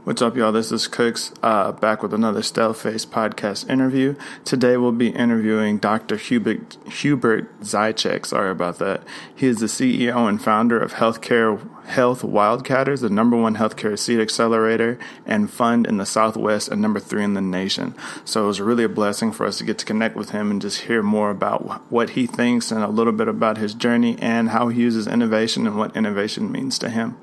What's up, y'all? This is Cooks, back with another Stealthface podcast interview. Today we'll be interviewing Dr. Hubert Zajicek. Sorry about that. He is the CEO and founder of Health Wildcatters, the #1 healthcare seed accelerator and fund in the Southwest and #3 in the nation. So it was really a blessing for us to get to connect with him and just hear more about what he thinks and a little bit about his journey and how he uses innovation and what innovation means to him.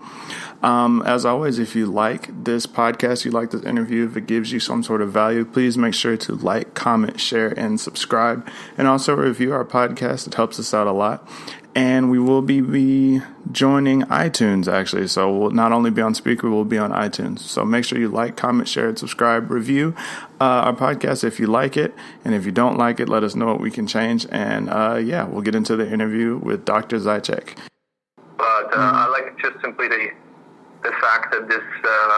As always, if you like this podcast, you like this interview, if it gives you some sort of value, please make sure to like, comment, share, and subscribe. And also review our podcast. It helps us out a lot. And we will be joining iTunes, actually. So we'll not only be on Speaker, we'll be on iTunes. So make sure you like, comment, share, and subscribe. Review our podcast if you like it. And if you don't like it, let us know what we can change. And we'll get into the interview with Dr. Zajicek. But I like just simply the fact that this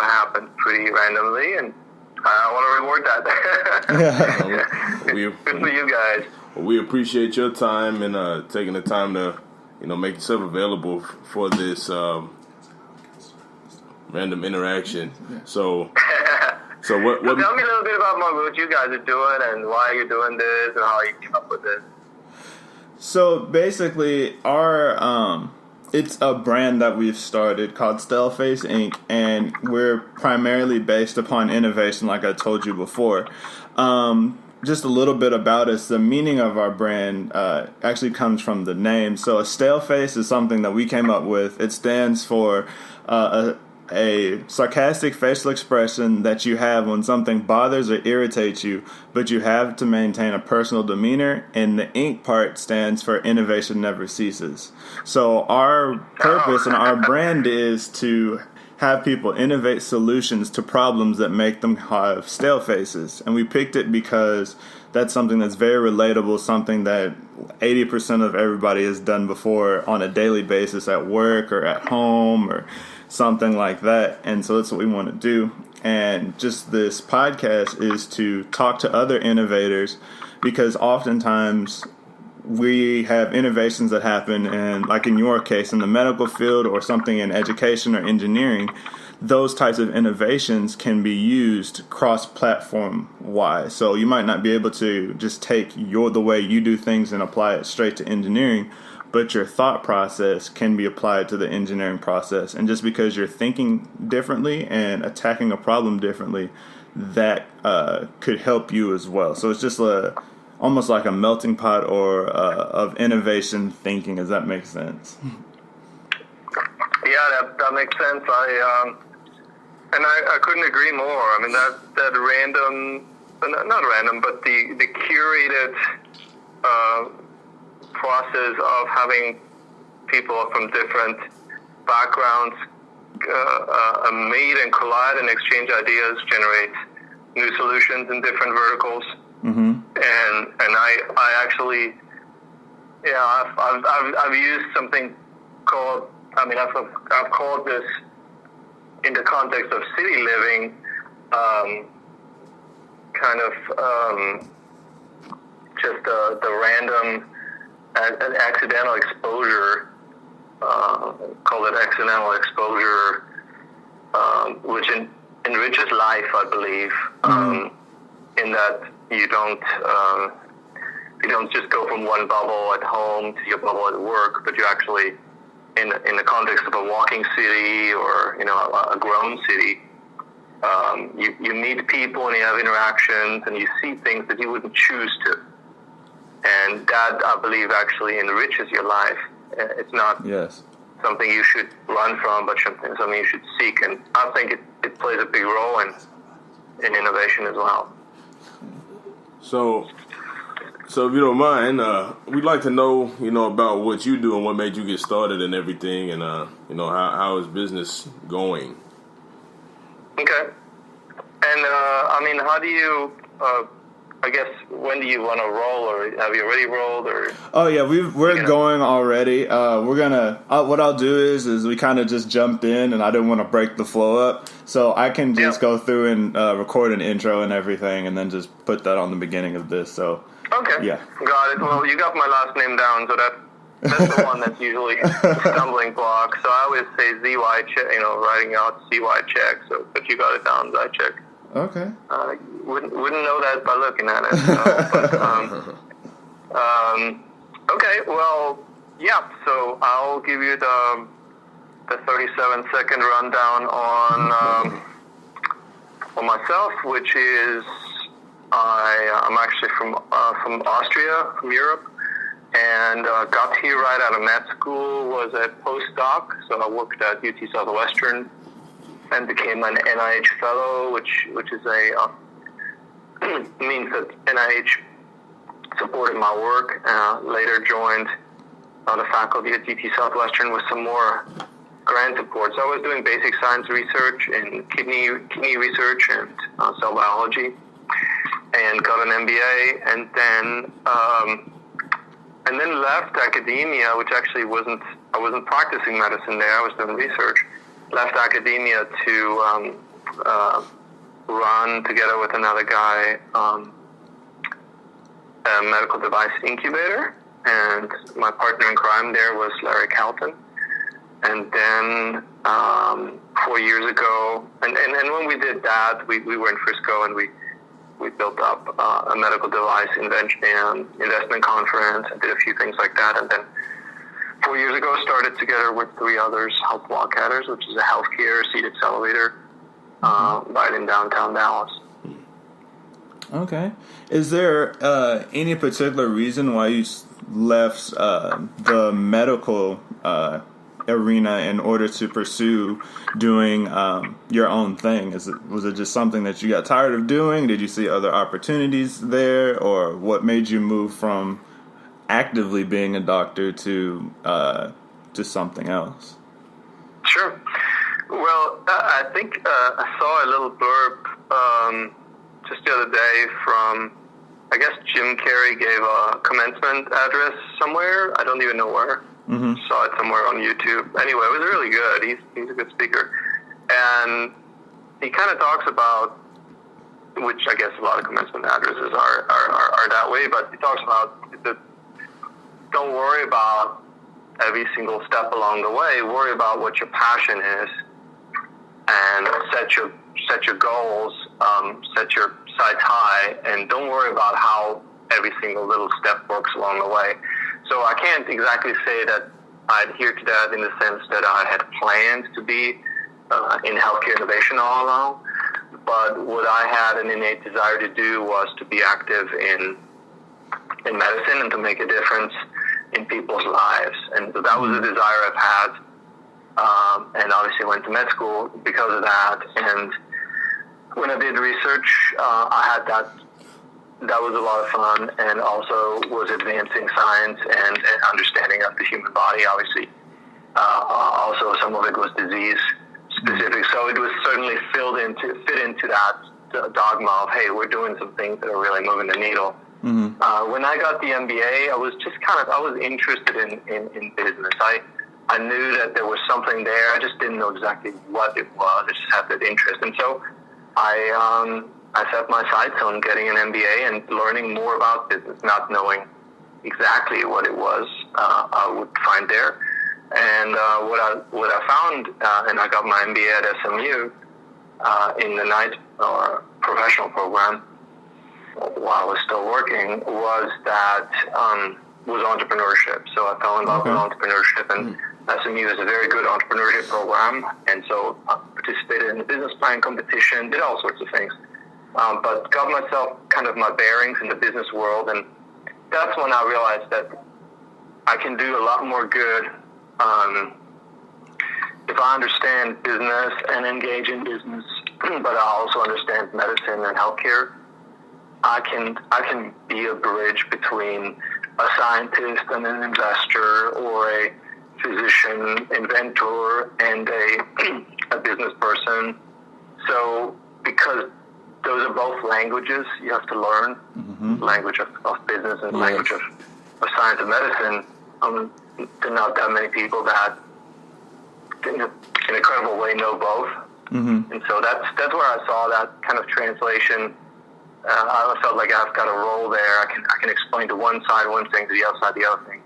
happened pretty randomly, and I want to reward that. Good for you guys. Well, we appreciate your time and taking the time to, make yourself available for this random interaction. So what? Tell me a little bit about what you guys are doing and why you're doing this and how you came up with this. So basically, our it's a brand that we've started called Stealthface Inc., and we're primarily based upon innovation, like I told you before. Just a little bit about us. The meaning of our brand actually comes from the name. So a Stealthface is something that we came up with. It stands for a sarcastic facial expression that you have when something bothers or irritates you, but you have to maintain a personal demeanor, and the ink part stands for innovation never ceases. So our purpose and our brand is to have people innovate solutions to problems that make them have stale faces. And we picked it because that's something that's very relatable, something that 80% of everybody has done before on a daily basis at work or at home or something like that. And so that's what we want to do. And just this podcast is to talk to other innovators, because oftentimes we have innovations that happen, and like in your case, in the medical field or something in education or engineering, those types of innovations can be used cross-platform wise. So you might not be able to just take the way you do things and apply it straight to engineering, but your thought process can be applied to the engineering process. And just because you're thinking differently and attacking a problem differently, that could help you as well. So it's just almost like a melting pot or of innovation thinking. Does that make sense? Yeah, that makes sense. I couldn't agree more. I mean, that random, not random, but the curated process of having people from different backgrounds meet and collide and exchange ideas generates new solutions in different verticals. Mm-hmm. And I actually, I've used something called, I've called this in the context of city living, just the random an accidental exposure, call it accidental exposure, which enriches life, I believe, in that you don't just go from one bubble at home to your bubble at work, but you actually, in the context of a walking city or a grown city, you meet people and you have interactions and you see things that you wouldn't choose to. And that, I believe, actually enriches your life. It's not something you should run from, but something you should seek. And I think it plays a big role in innovation as well. So if you don't mind, we'd like to know, about what you do and what made you get started and everything, and how is business going? Okay. And how do you? I guess, when do you want to roll, or have you already rolled? Or oh yeah, we're going already. We're gonna. What I'll do is we kind of just jumped in, and I didn't want to break the flow up, so I can just go through and record an intro and everything, and then just put that on the beginning of this. So okay, got it. Well, you got my last name down, so That's the one that's usually a stumbling block. So I always say ZY check, writing out CY check. So, but you got it down, Zajicek. Okay. Wouldn't know that by looking at it. Okay. Well, yeah. So I'll give you the 37-second rundown on myself, which is I'm actually from Austria, from Europe. And got here right out of med school, was a postdoc, so I worked at UT Southwestern and became an NIH fellow, which is a means that NIH supported my work. Later joined the faculty at UT Southwestern with some more grant support. So I was doing basic science research in kidney research and cell biology, and got an MBA, and then left academia, which actually I wasn't practicing medicine there. I was doing research. Left academia to run together with another guy a medical device incubator, and my partner in crime there was Larry Calton. And then 4 years ago, and when we did that, we were in Frisco, and we built up a medical device investment conference and did a few things like that. And then 4 years ago, started together with 3 others, Health Wildcatters, which is a healthcare seed accelerator right in downtown Dallas. Okay. Is there any particular reason why you left the medical arena in order to pursue doing your own thing? Was it just something that you got tired of doing? Did you see other opportunities there, or what made you move from actively being a doctor to something else? Sure. Well, I think I saw a little blurb just the other day from, I guess Jim Carrey gave a commencement address somewhere. I don't even know where. Mm-hmm. Saw it somewhere on YouTube. Anyway, it was really good. He's a good speaker. And he kind of talks about, which I guess a lot of commencement addresses are that way, but he talks about don't worry about every single step along the way. Worry about what your passion is, and set your goals, set your sights high, and don't worry about how every single little step works along the way. So I can't exactly say that I adhere to that in the sense that I had planned to be in healthcare innovation all along, but what I had an innate desire to do was to be active in medicine and to make a difference in people's lives. And so that was a desire I've had, and obviously went to med school because of that. And when I did research, I had that was a lot of fun, and also was advancing science and understanding of the human body. Obviously, also some of it was disease specific, so it was certainly fit into that dogma of, hey, we're doing some things that are really moving the needle. Mm-hmm. When I got the MBA, I was just I was interested in business. I knew that there was something there. I just didn't know exactly what it was. I just had that interest, and so I set my sights on getting an MBA and learning more about business, not knowing exactly what it was I would find there. And what I found, and I got my MBA at SMU in the night professional program while I was still working, was entrepreneurship. So I fell in love with entrepreneurship, and SMU is a very good entrepreneurship program. And so I participated in the business plan competition, did all sorts of things. But got myself kind of my bearings in the business world, and that's when I realized that I can do a lot more good if I understand business and engage in business, but I also understand medicine and healthcare. I can be a bridge between a scientist and an investor, or a physician, inventor, and a business person. So because those are both languages you have to learn, language of business and language of science and medicine. There are not that many people that, in an incredible way, know both. Mm-hmm. And so that's where I saw that kind of translation. I felt like I've got a role there. I can explain to one side one thing, to the other side the other thing.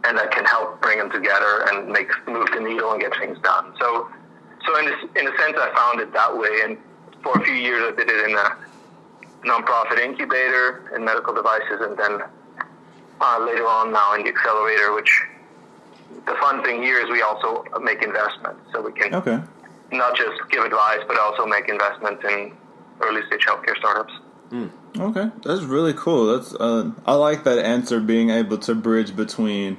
and that can help bring them together and move the needle and get things done. So in a sense, I found it that way, and for a few years I did it in a nonprofit incubator in medical devices, and then later on now in the accelerator, which the fun thing here is we also make investments, so we can not just give advice, but also make investments in early stage healthcare startups. Okay, that's really cool. That's I like that answer, being able to bridge between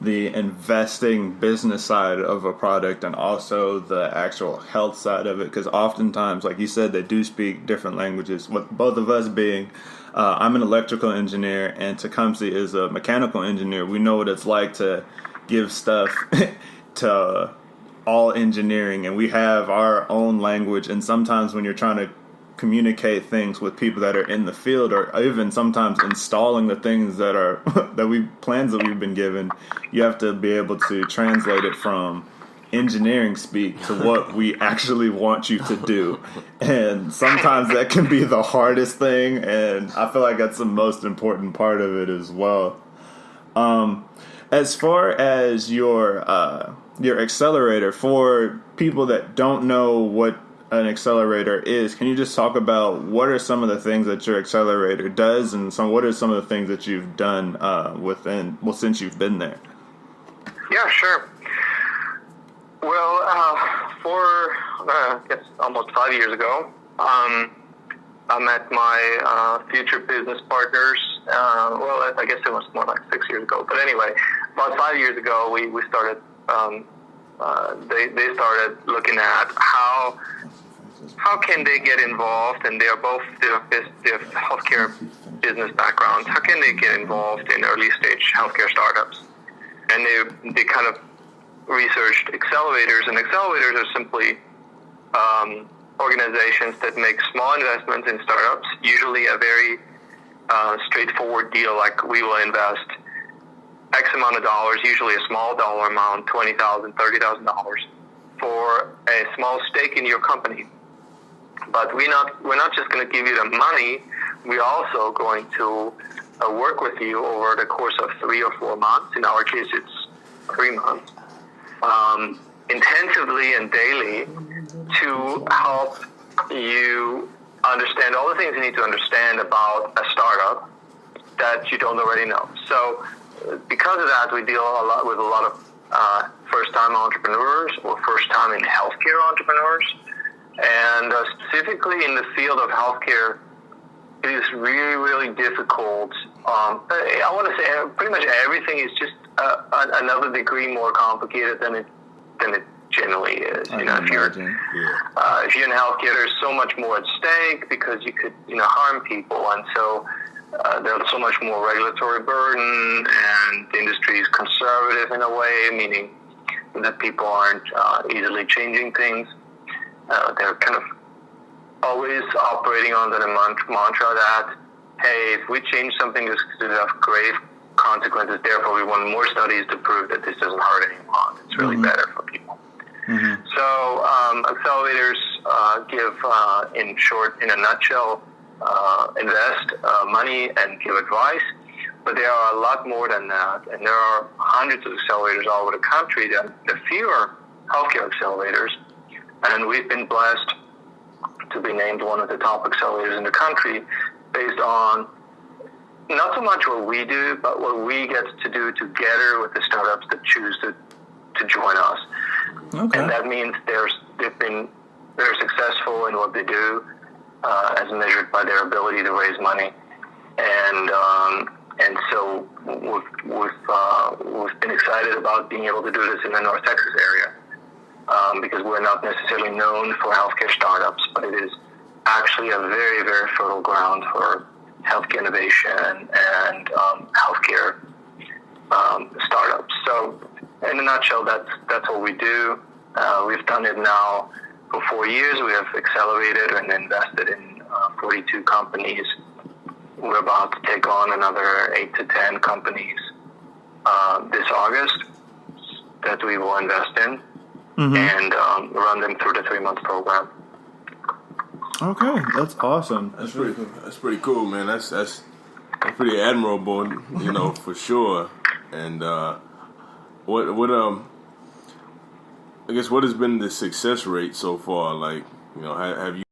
the investing business side of a product and also the actual health side of it, because oftentimes, like you said, they do speak different languages. With both of us being, I'm an electrical engineer and Tecumseh is a mechanical engineer. We know what it's like to give stuff to all engineering, and we have our own language, and sometimes when you're trying to communicate things with people that are in the field, or even sometimes installing the things that are plans that we've been given, you have to be able to translate it from engineering speak to what we actually want you to do. And sometimes that can be the hardest thing, and I feel like that's the most important part of it as well. As far as your accelerator, for people that don't know what an accelerator is, can you just talk about what are some of the things that your accelerator does, and what are some of the things that you've done since you've been there? Yeah, sure. Well, I guess almost 5 years ago, I met my future business partners. Well, I guess it was more like 6 years ago. But anyway, about 5 years ago, we started. They started looking at how can they get involved, and they have healthcare business backgrounds. How can they get involved in early stage healthcare startups? And they kind of researched accelerators, and accelerators are simply organizations that make small investments in startups, usually a very straightforward deal, like we will invest X amount of dollars, usually a small dollar amount, $20,000, $30,000, for a small stake in your company. But we're not just going to give you the money. We're also going to work with you over the course of 3 or 4 months. In our case, it's 3 months, intensively and daily, to help you understand all the things you need to understand about a startup that you don't already know. So because of that, we deal with a lot of first-time entrepreneurs or first-time in healthcare entrepreneurs. And specifically in the field of healthcare, it is really, really difficult. I want to say pretty much everything is just another degree more complicated than it generally is. If you're in healthcare, there's so much more at stake because you could harm people, and so there's so much more regulatory burden, and the industry is conservative in a way, meaning that people aren't easily changing things. They're kind of always operating under the mantra that, hey, if we change something, this could have grave consequences. Therefore, we want more studies to prove that this doesn't hurt anyone. It's really better for people. So accelerators give, in short, in a nutshell, invest money and give advice. But there are a lot more than that, and there are hundreds of accelerators all over the country. The fewer healthcare accelerators, and we've been blessed to be named one of the top accelerators in the country based on not so much what we do, but what we get to do together with the startups that choose to join us. Okay. And that means they've been very successful in what they do, as measured by their ability to raise money. And so we've been excited about being able to do this in the North Texas area, because we're not necessarily known for healthcare startups, but it is actually a very, very fertile ground for healthcare innovation and healthcare startups. So in a nutshell, that's what we do. We've done it now for 4 years. We have accelerated and invested in 42 companies. We're about to take on another 8 to 10 companies this August that we will invest in and run them through the 3-month program. Okay, that's awesome. That's pretty cool, man. That's pretty admirable, for sure. And what I guess what has been the success rate so far? Like, have you